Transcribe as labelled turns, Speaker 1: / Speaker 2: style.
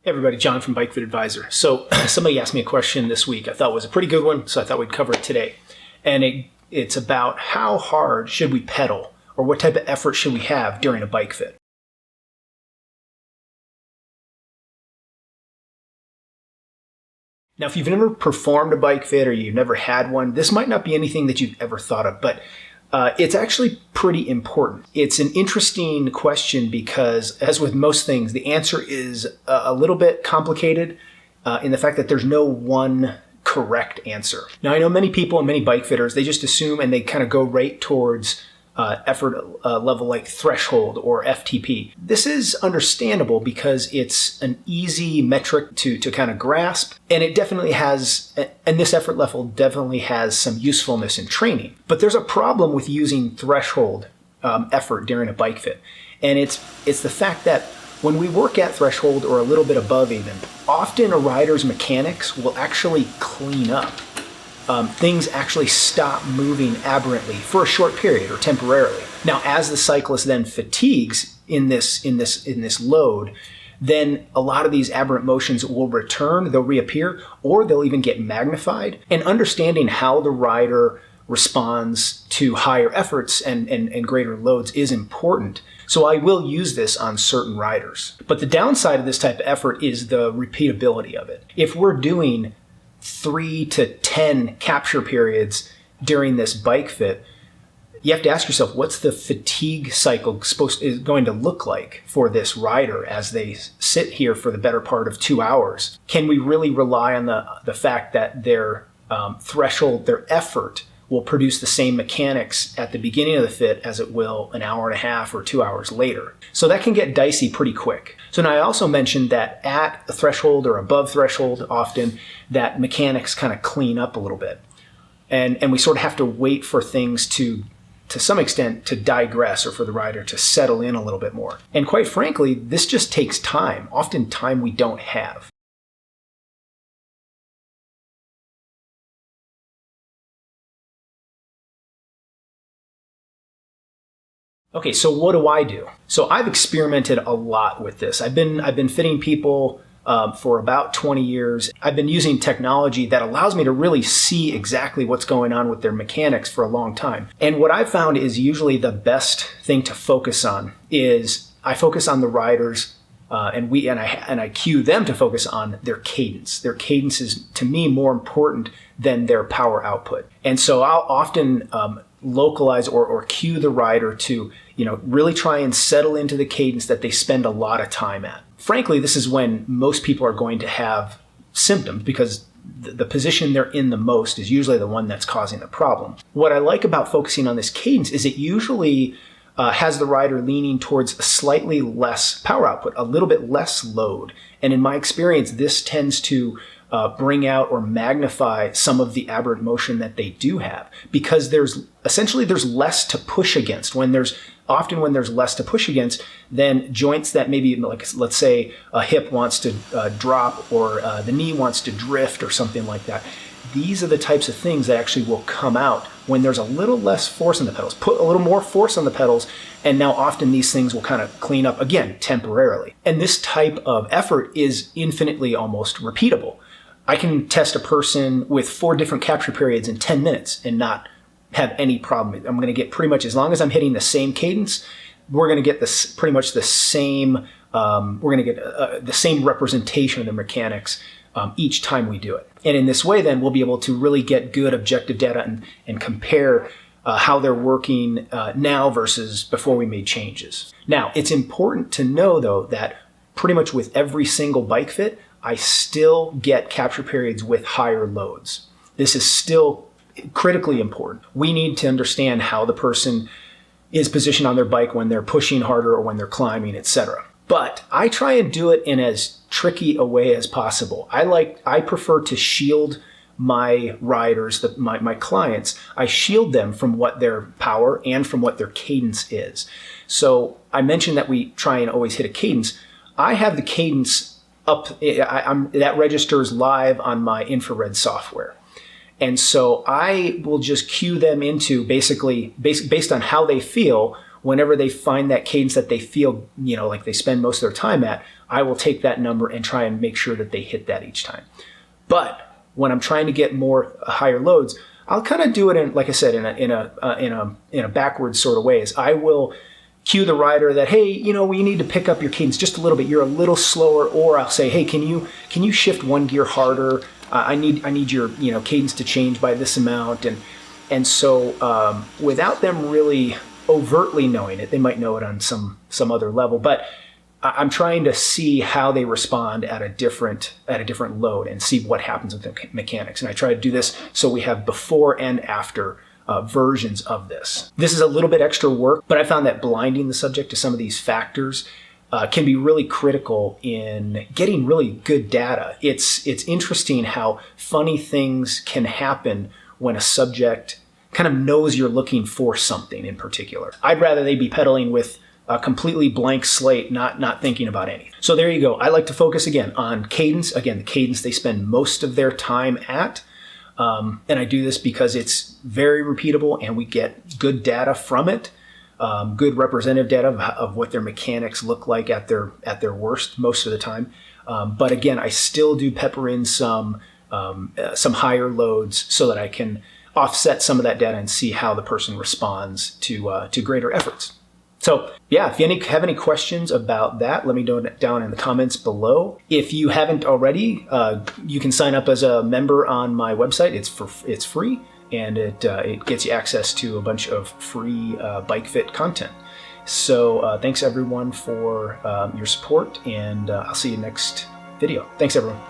Speaker 1: Hey everybody, John from Bike Fit Advisor. So somebody asked me a question this week I thought was a pretty good one, so I thought we'd cover it today. And it's about how hard should we pedal, or what type of effort should we have during a bike fit. Now, if you've never performed a bike fit or you've never had one, this might not be anything that you've ever thought of, but it's actually pretty important. It's an interesting question because, as with most things, the answer is a little bit complicated in the fact that there's no one correct answer. Now, I know many people and many bike fitters, they just assume and they kind of go right towards effort level like threshold or FTP. This is understandable because it's an easy metric to kind of grasp, and it definitely has, and this effort level definitely has some usefulness in training. But there's a problem with using threshold effort during a bike fit, and it's the fact that when we work at threshold or a little bit above even, often a rider's mechanics will actually clean up. Things actually stop moving aberrantly for a short period or temporarily. Now, as the cyclist then fatigues in this load, then a lot of these aberrant motions will return, they'll reappear, or they'll even get magnified. And understanding how the rider responds to higher efforts and greater loads is important. So I will use this on certain riders. But the downside of this type of effort is the repeatability of it. If we're doing 3 to 10 capture periods during this bike fit, you have to ask yourself, what's the fatigue cycle going to look like for this rider as they sit here for the better part of 2 hours? Can we really rely on the fact that their threshold, their effort, will produce the same mechanics at the beginning of the fit as it will an hour and a half or 2 hours later? So that can get dicey pretty quick. So now I also mentioned that at a threshold or above threshold, often that mechanics kind of clean up a little bit. And we sort of have to wait for things to some extent to digress, or for the rider to settle in a little bit more. And quite frankly, this just takes time, often time we don't have. Okay, so what do I do? So I've experimented a lot with this. I've been fitting people for about 20 years. I've been using technology that allows me to really see exactly what's going on with their mechanics for a long time. And what I've found is usually the best thing to focus on is I focus on the riders and I cue them to focus on their cadence. Their cadence is, to me, more important than their power output. And so I'll often localize or cue the rider to, really try and settle into the cadence that they spend a lot of time at. Frankly, this is when most people are going to have symptoms because the position they're in the most is usually the one that's causing the problem. What I like about focusing on this cadence is it usually has the rider leaning towards a slightly less power output, a little bit less load. And in my experience, this tends to bring out or magnify some of the aberrant motion that they do have, because there's less to push against. When there's less to push against, then joints that maybe, like, let's say a hip wants to drop, or the knee wants to drift or something like that. These are the types of things that actually will come out when there's a little less force on the pedals. Put a little more force on the pedals, and now often these things will kind of clean up again temporarily. And this type of effort is infinitely almost repeatable. I can test a person with 4 different capture periods in 10 minutes and not have any problem. I'm going to get pretty much, as long as I'm hitting the same cadence, we're going to get pretty much the same. We're going to get the same representation of the mechanics each time we do it. And in this way, then we'll be able to really get good objective data and compare how they're working now versus before we made changes. Now, it's important to know, though, that pretty much with every single bike fit, I still get capture periods with higher loads. This is still critically important. We need to understand how the person is positioned on their bike when they're pushing harder or when they're climbing, etc. But I try and do it in as tricky a way as possible. I prefer to shield my riders, my clients. I shield them from what their power and from what their cadence is. So I mentioned that we try and always hit a cadence. I have the cadence up, that registers live on my infrared software. And so I will just cue them into basically, based on how they feel, whenever they find that cadence that they feel, like they spend most of their time at, I will take that number and try and make sure that they hit that each time. But when I'm trying to get more higher loads, I'll kind of do it in, like I said, in a backwards sort of way. Is I will cue the rider that, hey, we need to pick up your cadence just a little bit. You're a little slower, or I'll say, hey, can you shift one gear harder? I need your cadence to change by this amount, and so without them really overtly knowing it, they might know it on some other level, but I'm trying to see how they respond at a different load and see what happens with the mechanics. And I try to do this so we have before and after versions of this. This is a little bit extra work, but I found that blinding the subject to some of these factors can be really critical in getting really good data. It's interesting how funny things can happen when a subject kind of knows you're looking for something in particular. I'd rather they be pedaling with a completely blank slate, not thinking about anything. So there you go. I like to focus again on cadence. Again, the cadence they spend most of their time at. And I do this because it's very repeatable and we get good data from it. Good representative data of what their mechanics look like at their worst most of the time. But again, I still do pepper in some higher loads so that I can offset some of that data and see how the person responds to greater efforts. So yeah, if you have any questions about that, let me know down in the comments below. If you haven't already, you can sign up as a member on my website. It's free, and it gets you access to a bunch of free bike fit content. So thanks everyone for your support, and I'll see you next video. Thanks everyone.